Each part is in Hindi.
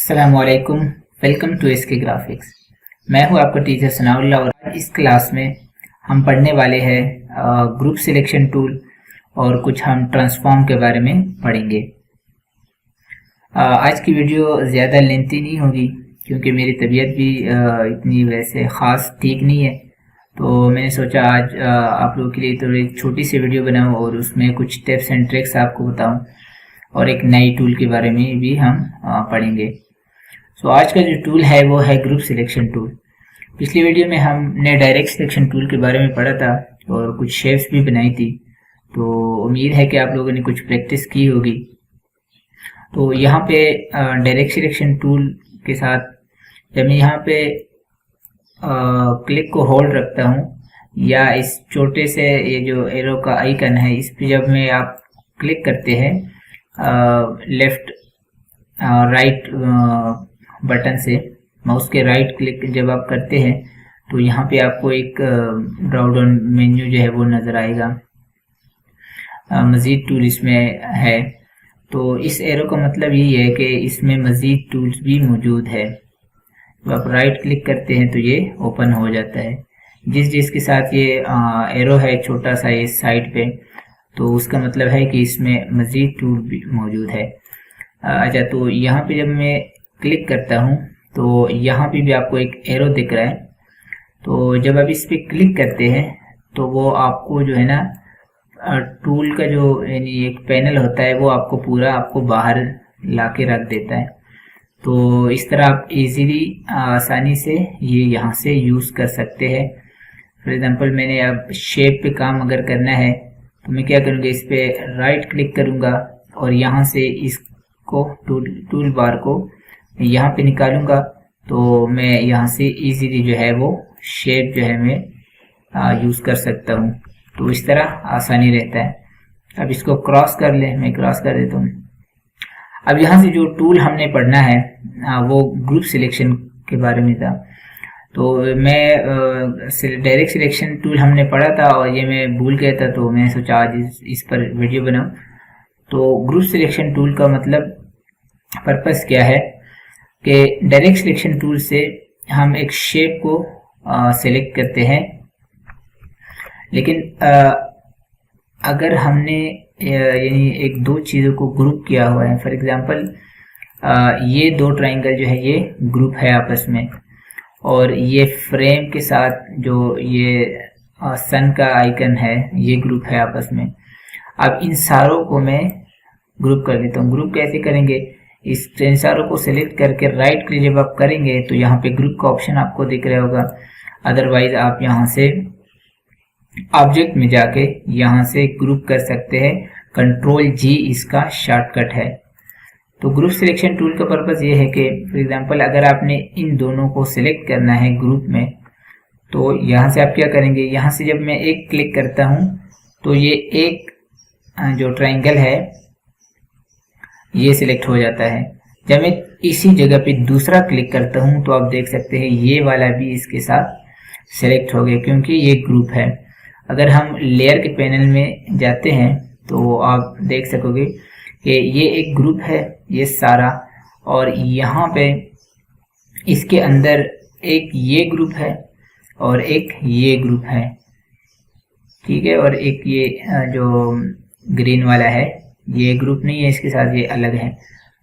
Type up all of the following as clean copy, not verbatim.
अस्सलामुअलैकुम। Welcome to SK Graphics. मैं हूं आपका टीचर सनाउल्लाह और इस क्लास में हम पढ़ने वाले हैं ग्रुप सिलेक्शन टूल और कुछ हम ट्रांसफॉर्म के बारे में पढ़ेंगे। आज की वीडियो ज़्यादा लेंथी नहीं होगी क्योंकि मेरी तबीयत भी इतनी वैसे ख़ास ठीक नहीं है, तो मैंने सोचा आज आप लोगों के लिए तो एक छोटी सी वीडियो बनाऊं और उसमें कुछ टिप्स एंड ट्रिक्स आपको बताऊं और एक नई टूल के बारे में भी हम पढ़ेंगे। तो आज का जो टूल है वो है ग्रुप सिलेक्शन टूल। पिछली वीडियो में हमने डायरेक्ट सिलेक्शन टूल के बारे में पढ़ा था और कुछ शेप्स भी बनाई थी, तो उम्मीद है कि आप लोगों ने कुछ प्रैक्टिस की होगी। तो यहाँ पे डायरेक्ट सिलेक्शन टूल के साथ जब मैं यहाँ पे क्लिक को होल्ड रखता हूँ या इस छोटे से ये जो एरो का आइकन है इस पे जब मैं आप क्लिक करते हैं लेफ्ट राइट बटन से माउस के राइट क्लिक जब आप करते हैं तो यहाँ पे आपको एक ड्रॉप डाउन मेन्यू जो है वो नज़र आएगा। मज़ीद टूल इसमें है, तो इस एरो का मतलब यही है कि इसमें मज़ीद टूल्स भी मौजूद है। जब आप राइट क्लिक करते हैं तो ये ओपन हो जाता है। जिसके साथ ये एरो है छोटा सा इस साइड पे, तो उसका मतलब है कि इसमें मज़ीद टूल भी मौजूद है। अच्छा, तो यहाँ पे जब मैं क्लिक करता हूँ तो यहाँ पे भी आपको एक एरो दिख रहा है। तो जब आप इस पे क्लिक करते हैं तो वो आपको जो है ना टूल का जो यानी एक पैनल होता है वो आपको पूरा आपको बाहर ला के रख देता है। तो इस तरह आप इजीली आसानी से ये यहाँ से यूज़ कर सकते हैं। फॉर एग्जांपल मैंने अब शेप पे काम अगर करना है तो मैं क्या करूँगा, इस पे राइट क्लिक करूँगा और यहाँ से इसको टूल बार को यहाँ पे निकालूंगा तो मैं यहाँ से इजीली जो है वो शेप जो है मैं यूज़ कर सकता हूँ। तो इस तरह आसानी रहता है। अब इसको क्रॉस कर ले, मैं क्रॉस कर देता हूँ। अब यहाँ से जो टूल हमने पढ़ना है वो ग्रुप सिलेक्शन के बारे में था। तो मैं डायरेक्ट सिलेक्शन टूल हमने पढ़ा था और ये मैं भूल गया था, तो मैंने सोचा आज इस पर वीडियो बनाऊँ। तो ग्रुप सिलेक्शन टूल का मतलब पर्पस क्या है कि डायरेक्ट सिलेक्शन टूल से हम एक शेप को सेलेक्ट करते हैं, लेकिन अगर हमने यानी एक दो चीज़ों को ग्रुप किया हुआ है, फॉर एग्जांपल ये दो ट्राइंगल जो है ये ग्रुप है आपस में, और ये फ्रेम के साथ जो ये सन का आइकन है ये ग्रुप है आपस में। अब इन सारों को मैं ग्रुप कर देता हूँ। ग्रुप कैसे करेंगे, इस सेंसरों को सिलेक्ट करके राइट क्लिक जब आप करेंगे तो यहाँ पे ग्रुप का ऑप्शन आपको दिख रहा होगा। अदरवाइज आप यहाँ से ऑब्जेक्ट में जाके यहाँ से ग्रुप कर सकते हैं। कंट्रोल जी इसका शॉर्टकट है। तो ग्रुप सिलेक्शन टूल का पर्पस ये है कि फॉर एग्जांपल अगर आपने इन दोनों को सिलेक्ट करना है ग्रुप में, तो यहाँ से आप क्या करेंगे, यहाँ से जब मैं एक क्लिक करता हूँ तो ये एक जो ट्राइंगल है ये सिलेक्ट हो जाता है। जब मैं इसी जगह पे दूसरा क्लिक करता हूँ तो आप देख सकते हैं ये वाला भी इसके साथ सिलेक्ट हो गया क्योंकि ये ग्रुप है। अगर हम लेयर के पैनल में जाते हैं तो आप देख सकोगे कि ये एक ग्रुप है ये सारा, और यहाँ पे इसके अंदर एक ये ग्रुप है और एक ये ग्रुप है, ठीक है, और एक ये जो ग्रीन वाला है ये ग्रुप नहीं है, इसके साथ ये अलग है।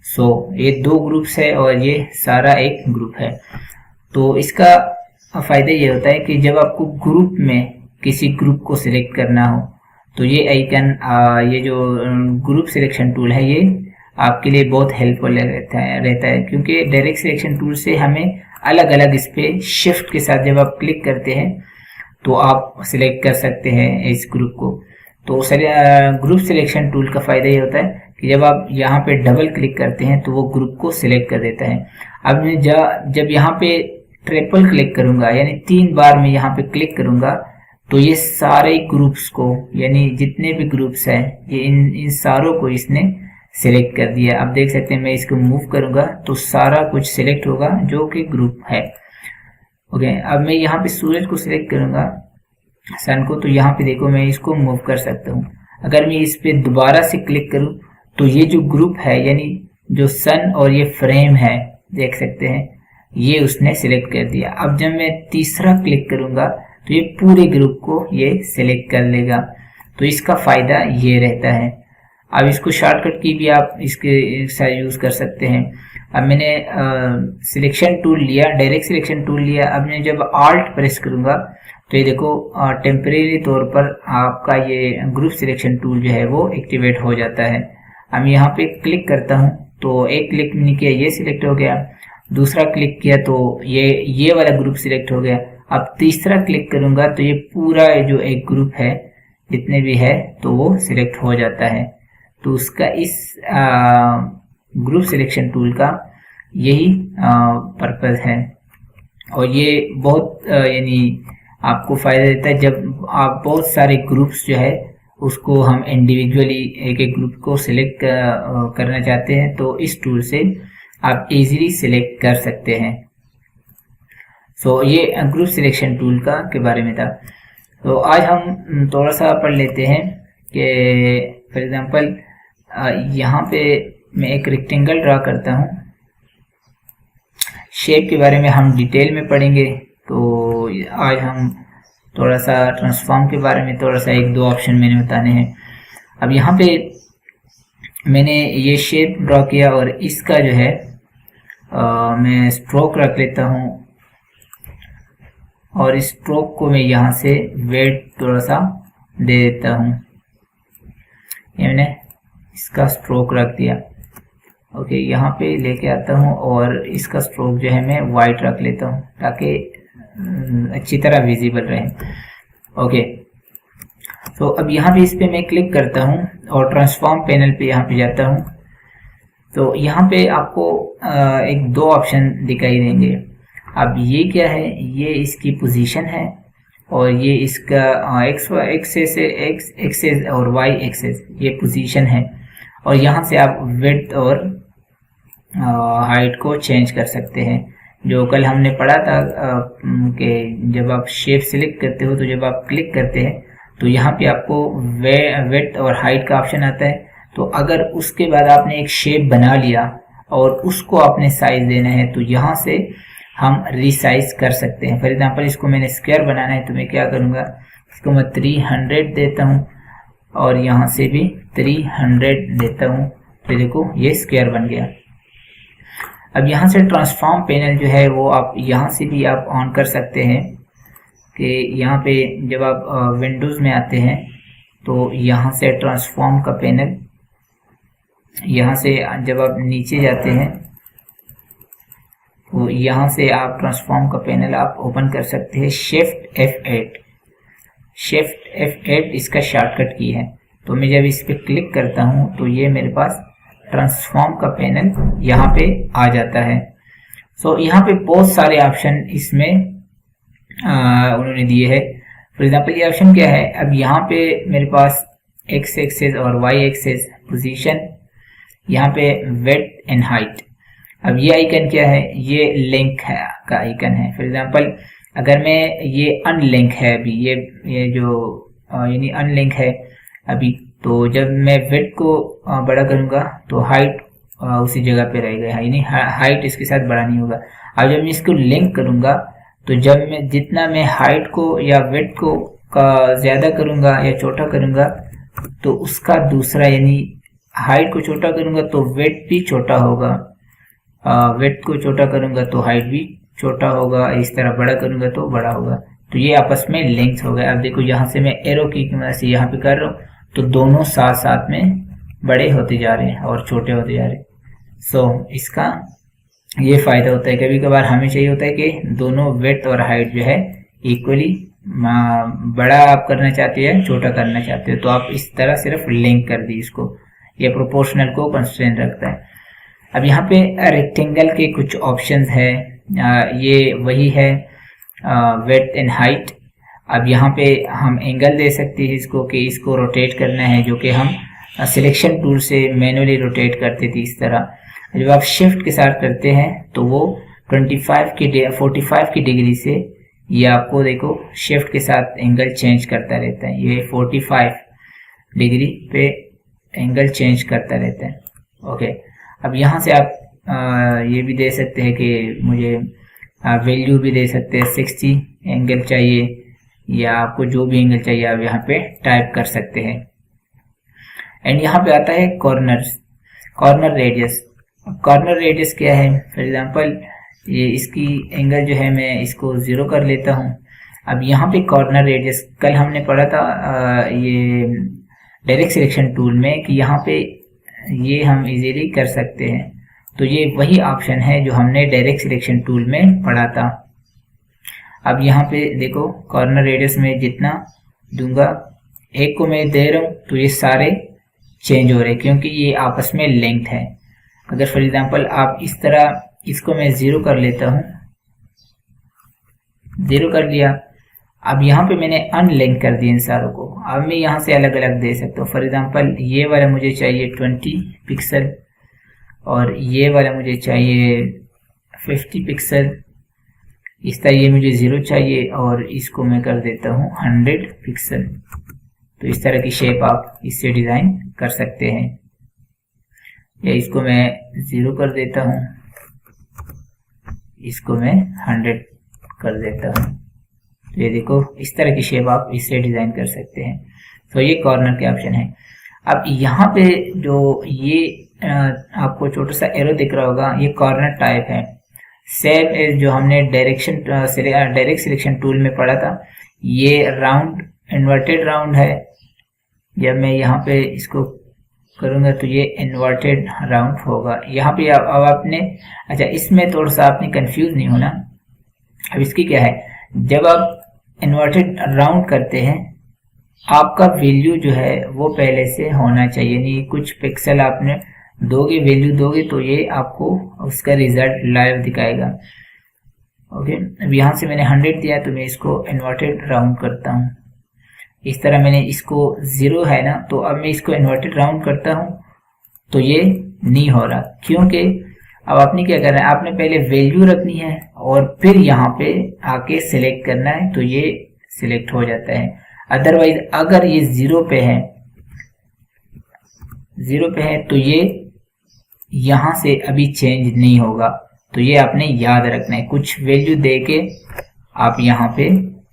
सो ये दो ग्रुप्स है और ये सारा एक ग्रुप है। तो इसका फायदा ये होता है कि जब आपको ग्रुप में किसी ग्रुप को सिलेक्ट करना हो तो ये आइकन ये जो ग्रुप सिलेक्शन टूल है ये आपके लिए बहुत हेल्पफुल रहता है क्योंकि डायरेक्ट सिलेक्शन टूल से हमें अलग अलग इस पे शिफ्ट के साथ जब आप क्लिक करते हैं तो आप सिलेक्ट कर सकते हैं इस ग्रुप को। तो ग्रुप सिलेक्शन टूल का फायदा ये होता है कि जब आप यहाँ पे डबल क्लिक करते हैं तो वो ग्रुप को सिलेक्ट कर देता है। अब मैं जब यहाँ पे ट्रिपल क्लिक करूंगा यानी 3 बार मैं यहाँ पे क्लिक करूंगा तो ये सारे ग्रुप्स को यानी जितने भी ग्रुप्स हैं ये इन सारों को इसने सिलेक्ट कर दिया। आप देख सकते हैं मैं इसको मूव करूंगा तो सारा कुछ सिलेक्ट होगा जो कि ग्रुप है। ओके, अब मैं यहाँ पे सूरज को सिलेक्ट करूंगा, सन को, तो यहाँ पे देखो मैं इसको मूव कर सकता हूँ। अगर मैं इस पे दोबारा से क्लिक करूँ तो ये जो ग्रुप है यानी जो सन और ये फ्रेम है देख सकते हैं ये उसने सिलेक्ट कर दिया। अब जब मैं तीसरा क्लिक करूंगा तो ये पूरे ग्रुप को ये सिलेक्ट कर लेगा। तो इसका फायदा ये रहता है। अब इसको शॉर्टकट की भी आप इसके साथ यूज कर सकते हैं। अब मैंने सिलेक्शन टूल लिया, डायरेक्ट सिलेक्शन टूल लिया। अब मैं जब ऑल्ट प्रेस करूंगा तो ये देखो टेम्परेरी तौर पर आपका ये ग्रुप सिलेक्शन टूल जो है वो एक्टिवेट हो जाता है। अब यहाँ पे क्लिक करता हूँ तो एक क्लिक मैंने किया ये सिलेक्ट हो गया, दूसरा क्लिक किया तो ये वाला ग्रुप सिलेक्ट हो गया। अब तीसरा क्लिक करूंगा तो ये पूरा जो एक ग्रुप है जितने भी है तो वो सिलेक्ट हो जाता है। तो उसका इस ग्रुप सिलेक्शन टूल का यही पर्पस है और ये बहुत यानी आपको फायदा देता है। जब आप बहुत सारे ग्रुप्स जो है उसको हम इंडिविजुअली एक एक ग्रुप को सिलेक्ट करना चाहते हैं तो इस टूल से आप इजीली सिलेक्ट कर सकते हैं। सो ये ग्रुप सिलेक्शन टूल के बारे में था। तो आज हम थोड़ा सा पढ़ लेते हैं कि फॉर एग्जांपल यहाँ पे मैं एक रेक्टेंगल ड्रा करता हूँ। शेप के बारे में हम डिटेल में पढ़ेंगे। तो आज हम थोड़ा सा ट्रांसफॉर्म के बारे में थोड़ा सा एक दो ऑप्शन मैंने बताने हैं। अब यहाँ पे मैंने ये शेप ड्रॉ किया और इसका जो है मैं स्ट्रोक रख लेता हूँ और इस स्ट्रोक को मैं यहाँ से वेट थोड़ा सा दे देता हूँ। ये मैंने इसका स्ट्रोक रख दिया। ओके, यहाँ पे लेके आता हूँ और इसका स्ट्रोक जो है मैं वाइट रख लेता हूँ ताकि अच्छी तरह विजिबल रहे। ओके, तो अब यहाँ पे इस पे मैं क्लिक करता हूँ और ट्रांसफॉर्म पैनल पे यहाँ पे जाता हूँ। तो यहाँ पे आपको एक दो ऑप्शन दिखाई देंगे। अब ये क्या है, ये इसकी पोजीशन है और ये इसका एक्स एक्सेस और वाई एक्सेस ये पोजीशन है। और यहाँ से आप विड्थ और हाइट को चेंज कर सकते हैं। जो कल हमने पढ़ा था कि जब आप शेप सिलेक्ट करते हो तो जब आप क्लिक करते हैं तो यहाँ पे आपको विड्थ और हाइट का ऑप्शन आता है। तो अगर उसके बाद आपने एक शेप बना लिया और उसको आपने साइज देना है तो यहाँ से हम रिसाइज कर सकते हैं। फॉर एग्जांपल इसको मैंने स्क्वायर बनाना है तो मैं क्या करूँगा, इसको मैं 300 देता हूँ और यहाँ से भी 300 देता हूँ। तो देखो ये स्क्वायर बन गया। अब यहाँ से ट्रांसफॉर्म पैनल जो है वो आप यहाँ से भी आप ऑन कर सकते हैं कि यहाँ पे जब आप विंडोज में आते हैं तो यहाँ से ट्रांसफॉर्म का पैनल, यहाँ से जब आप नीचे जाते हैं तो यहाँ से आप ट्रांसफॉर्म का पैनल आप ओपन कर सकते हैं। शिफ्ट F8 इसका शॉर्टकट की है। तो मैं जब इस पे क्लिक करता हूँ तो ये मेरे पास ट्रांसफॉर्म का पैनल यहाँ पे आ जाता है। सो यहाँ पे बहुत सारे ऑप्शन इसमें उन्होंने दिए हैं। फॉर एग्जांपल ये ऑप्शन क्या है, अब यहाँ पे मेरे पास एक्स एक्सेस और वाई एक्सेस पोजीशन, यहाँ पे विड्थ एंड हाइट। अब ये आइकन क्या है, ये लिंक है का आइकन है। फॉर एग्जांपल अगर मैं ये अनलिंक है अभी, ये जो यानी अनलिंक है अभी, तो जब मैं विड्थ को बड़ा करूंगा तो हाइट उसी जगह पे रहेगा, यानी हाइट इसके साथ बड़ा नहीं होगा। अब जब मैं इसको लिंक करूंगा तो जब मैं जितना मैं हाइट को या विड्थ को का ज्यादा करूंगा या छोटा करूंगा तो उसका दूसरा, यानी हाइट को छोटा करूंगा तो विड्थ भी छोटा होगा, विड्थ को छोटा करूंगा तो हाइट भी छोटा होगा, इस तरह बड़ा करूंगा तो बड़ा होगा। तो ये आपस में लिंक्स हो गए। अब देखो यहाँ से मैं एरो की मदद से यहाँ पे कर रहा हूँ तो दोनों साथ साथ में बड़े होते जा रहे हैं और छोटे होते जा रहे हैं। सो इसका ये फायदा होता है। कभी कभार हमें चाहिए होता है कि दोनों विड्थ और हाइट जो है इक्वली, बड़ा आप करना चाहते हैं छोटा करना चाहते हो तो आप इस तरह सिर्फ लिंक कर दी इसको, ये प्रोपोर्शनल को कंस्ट्रेंट रखता है। अब यहाँ पे रेक्टेंगल के कुछ ऑप्शंस है, ये वही है विड्थ एंड हाइट। अब यहाँ पे हम एंगल दे सकते हैं इसको कि इसको रोटेट करना है, जो कि हम सिलेक्शन टूल से मैनुअली रोटेट करते थे इस तरह। जब आप शिफ्ट के साथ करते हैं तो वो 45 की डिग्री से ये आपको देखो शिफ्ट के साथ एंगल चेंज करता रहता है। ये 45 डिग्री पे एंगल चेंज करता रहता है। ओके, अब यहाँ से आप ये भी दे सकते हैं कि मुझे वैल्यू भी दे सकते हैं, 60 एंगल चाहिए, या आपको जो भी एंगल चाहिए आप यहाँ पे टाइप कर सकते हैं। एंड यहाँ पे आता है corners, corner radius. Corner radius क्या है? फॉर एग्जांपल ये इसकी एंगल जो है मैं इसको 0 कर लेता हूँ। अब यहाँ पे कॉर्नर रेडियस कल हमने पढ़ा था ये डायरेक्ट सिलेक्शन टूल में कि यहाँ पे ये हम इजीली कर सकते हैं। तो ये वही ऑप्शन है जो हमने डायरेक्ट सिलेक्शन टूल में पढ़ा था। अब यहाँ पे देखो कॉर्नर रेडियस में जितना दूंगा, एक को मैं दे रहा हूँ तो ये सारे चेंज हो रहे हैं क्योंकि ये आपस में लिंक्ड है। अगर फॉर एग्जांपल आप इस तरह इसको मैं 0 कर लेता हूँ, 0 कर लिया। अब यहाँ पे मैंने अनलिंक कर दिया इन सारों को। अब मैं यहाँ से अलग अलग दे सकता हूँ। फॉर एग्जांपल ये वाला मुझे चाहिए 20 पिक्सल और ये वाला मुझे चाहिए 50 पिक्सल, इस तरह ये मुझे 0 चाहिए और इसको मैं कर देता हूँ 100 पिक्सल। तो इस तरह की शेप आप इससे डिज़ाइन कर सकते हैं। या इसको मैं 0 कर देता हूँ, इसको मैं 100 कर देता हूँ। तो ये देखो इस तरह की शेप आप इससे डिज़ाइन कर सकते हैं। तो ये कॉर्नर के ऑप्शन है। अब यहाँ पे जो ये आपको छोटा सा एरो दिख रहा होगा, ये कॉर्नर टाइप है। सेम एज जो हमने डायरेक्ट सिलेक्शन टूल में पढ़ा था, ये राउंड इन्वर्टेड राउंड है। जब मैं यहाँ पे इसको करूँगा तो ये इन्वर्टेड राउंड होगा। यहाँ पे अब आपने अच्छा इसमें थोड़ा सा आपने कंफ्यूज नहीं होना। अब इसकी क्या है, जब आप इन्वर्टेड राउंड करते हैं आपका वैल्यू जो है वो पहले से होना चाहिए, नहीं कुछ पिक्सल आपने दोगे वैल्यू दोगे तो ये आपको उसका रिजल्ट लाइव दिखाएगा। ओके, अब यहाँ से मैंने 100 दिया तो मैं इसको इन्वर्टेड राउंड करता हूँ। इस तरह मैंने इसको 0 है ना, तो अब मैं इसको इन्वर्टेड राउंड करता हूँ तो ये नहीं हो रहा, क्योंकि अब आपने क्या करना है, आपने पहले वैल्यू रखनी है और फिर यहाँ पे आके सिलेक्ट करना है तो ये सिलेक्ट हो जाता है। अदरवाइज अगर ये 0 पे है तो ये यहाँ से अभी चेंज नहीं होगा। तो ये आपने याद रखना है, कुछ वैल्यू दे के आप यहाँ पे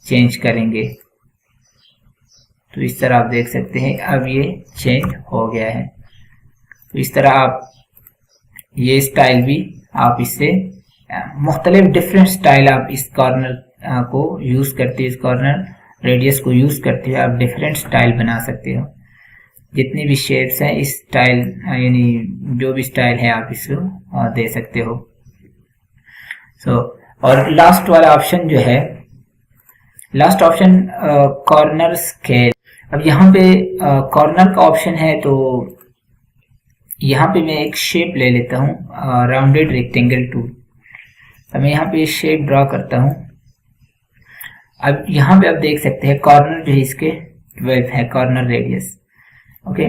चेंज करेंगे। तो इस तरह आप देख सकते हैं अब ये चेंज हो गया है। तो इस तरह आप ये स्टाइल भी आप इससे मुख्तलिफ डिफरेंट स्टाइल आप इस कॉर्नर को यूज करते हैं, इस कॉर्नर रेडियस को यूज करते हुए आप डिफरेंट स्टाइल बना सकते हो। जितनी भी शेप्स हैं इस स्टाइल यानी जो भी स्टाइल है आप इसको दे सकते हो। और लास्ट वाला ऑप्शन जो है, लास्ट ऑप्शन कॉर्नर स्केल। अब यहाँ पे कॉर्नर का ऑप्शन है तो यहाँ पे मैं एक शेप ले लेता हूँ, राउंडेड रेक्टेंगल टूल। अब मैं यहाँ पे शेप ड्रॉ करता हूँ। अब यहाँ पे आप देख सकते हैं कॉर्नर जो है इसके 12 है कॉर्नर रेडियस। ओके,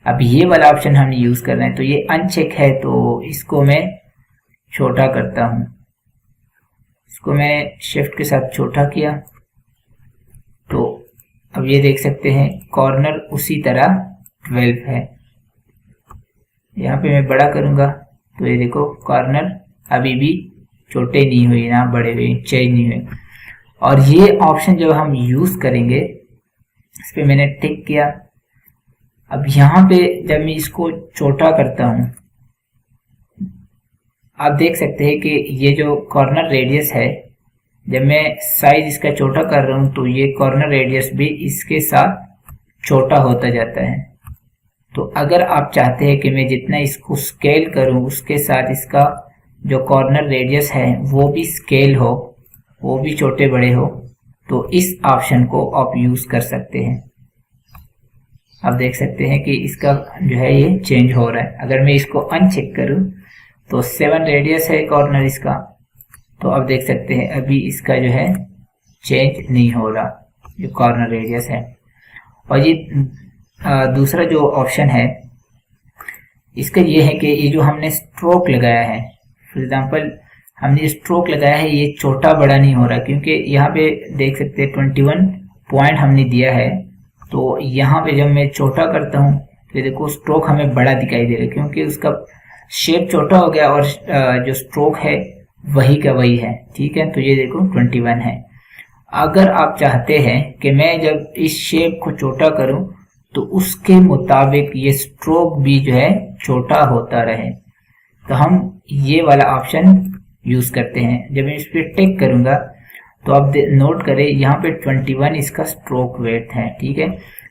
अब ये वाला ऑप्शन हमने यूज करना है तो ये अनचेक है तो इसको मैं छोटा करता हूँ। इसको मैं शिफ्ट के साथ छोटा किया तो अब ये देख सकते हैं कॉर्नर उसी तरह 12 है। यहाँ पे मैं बड़ा करूँगा तो ये देखो कॉर्नर अभी भी छोटे नहीं हुए ना बड़े हुए, चेंज नहीं हुए। और ये ऑप्शन जब हम यूज करेंगे, इस पे मैंने टिक किया। अब यहाँ पे जब मैं इसको छोटा करता हूँ आप देख सकते हैं कि ये जो कॉर्नर रेडियस है, जब मैं साइज इसका छोटा कर रहा हूँ तो ये कॉर्नर रेडियस भी इसके साथ छोटा होता जाता है। तो अगर आप चाहते हैं कि मैं जितना इसको स्केल करूँ उसके साथ इसका जो कॉर्नर रेडियस है वो भी स्केल हो, वो भी छोटे बड़े हो, तो इस ऑप्शन को आप यूज कर सकते हैं। आप देख सकते हैं कि इसका जो है ये चेंज हो रहा है। अगर मैं इसको अनचेक करूं तो 7 रेडियस है कॉर्नर इसका, तो आप देख सकते हैं अभी इसका जो है चेंज नहीं हो रहा, जो कॉर्नर रेडियस है। और ये दूसरा जो ऑप्शन है इसका ये है कि ये जो हमने स्ट्रोक लगाया है, फॉर एग्जांपल हमने स्ट्रोक लगाया है, ये छोटा बड़ा नहीं हो रहा क्योंकि यहाँ पे देख सकते हैं 21 पॉइंट हमने दिया है। तो यहाँ पे जब मैं छोटा करता हूँ तो देखो स्ट्रोक हमें बड़ा दिखाई दे रहा है क्योंकि उसका शेप छोटा हो गया और जो स्ट्रोक है वही का वही है, ठीक है। तो ये देखो 21 है। अगर आप चाहते हैं कि मैं जब इस शेप को छोटा करूं तो उसके मुताबिक ये स्ट्रोक भी जो है छोटा होता रहे, तो हम ये वाला ऑप्शन यूज करते हैं। जब मैं इस पर टिक करूंगा तो आप नोट करें यहाँ पे 21 इसका स्ट्रोक वेट है, ठीक है।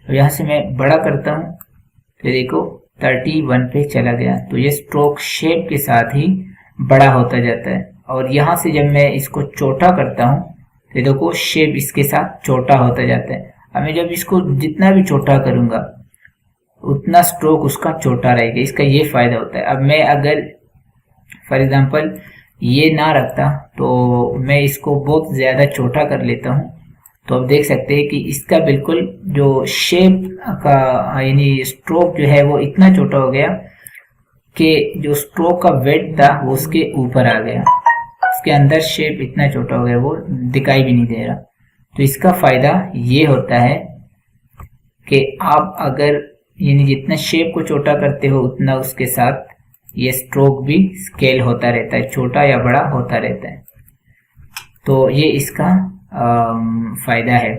तो यहाँ से मैं बड़ा करता हूँ तो देखो 31 पे चला गया, तो ये स्ट्रोक शेप के साथ ही बड़ा होता जाता है। और यहाँ से जब मैं इसको छोटा करता हूँ तो देखो शेप इसके साथ छोटा होता जाता है। अब मैं जब इसको जितना भी छोटा करूंगा उतना स्ट्रोक उसका छोटा रहेगा, इसका ये फायदा होता है। अब मैं अगर फॉर एग्जांपल ये ना रखता तो मैं इसको बहुत ज्यादा छोटा कर लेता हूँ, तो आप देख सकते हैं कि इसका बिल्कुल जो शेप का यानी स्ट्रोक जो है वो इतना छोटा हो गया कि जो स्ट्रोक का वेट था वो उसके ऊपर आ गया, उसके अंदर शेप इतना छोटा हो गया वो दिखाई भी नहीं दे रहा। तो इसका फायदा ये होता है कि आप अगर यानी जितना शेप को छोटा करते हो उतना उसके साथ ये स्ट्रोक भी स्केल होता रहता है, छोटा या बड़ा होता रहता है। तो ये इसका फायदा है।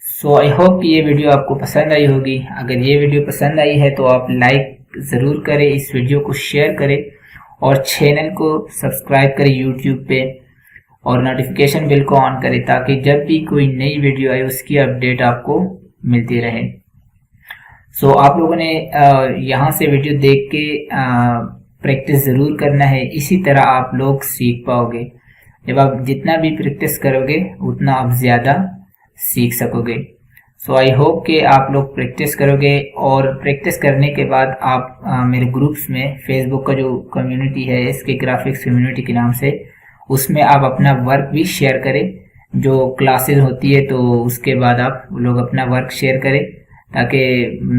सो आई होप कि ये वीडियो आपको पसंद आई होगी। अगर ये वीडियो पसंद आई है तो आप लाइक ज़रूर करें, इस वीडियो को शेयर करें और चैनल को सब्सक्राइब करें यूट्यूब पे और नोटिफिकेशन बेल को ऑन करें ताकि जब भी कोई नई वीडियो आए उसकी अपडेट आपको मिलती रहे। सो आप लोगों ने यहाँ से वीडियो देख के प्रैक्टिस ज़रूर करना है, इसी तरह आप लोग सीख पाओगे। जब आप जितना भी प्रैक्टिस करोगे उतना आप ज़्यादा सीख सकोगे। सो आई होप कि आप लोग प्रैक्टिस करोगे और प्रैक्टिस करने के बाद आप मेरे ग्रुप्स में फेसबुक का जो कम्युनिटी है इसके ग्राफिक्स कम्युनिटी के नाम से, उसमें आप अपना वर्क भी शेयर करें। जो क्लासेस होती है तो उसके बाद आप लोग अपना वर्क शेयर करें ताकि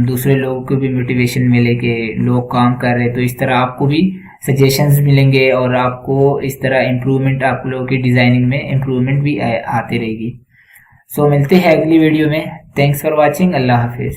दूसरे लोगों को भी मोटिवेशन मिले कि लोग काम कर रहे हैं, तो इस तरह आपको भी सजेशंस मिलेंगे और आपको इस तरह इम्प्रूवमेंट, आप लोगों की डिज़ाइनिंग में इम्प्रूवमेंट भी आती रहेगी। सो मिलते हैं अगली वीडियो में। Thanks for watching. अल्लाह हाफिज़।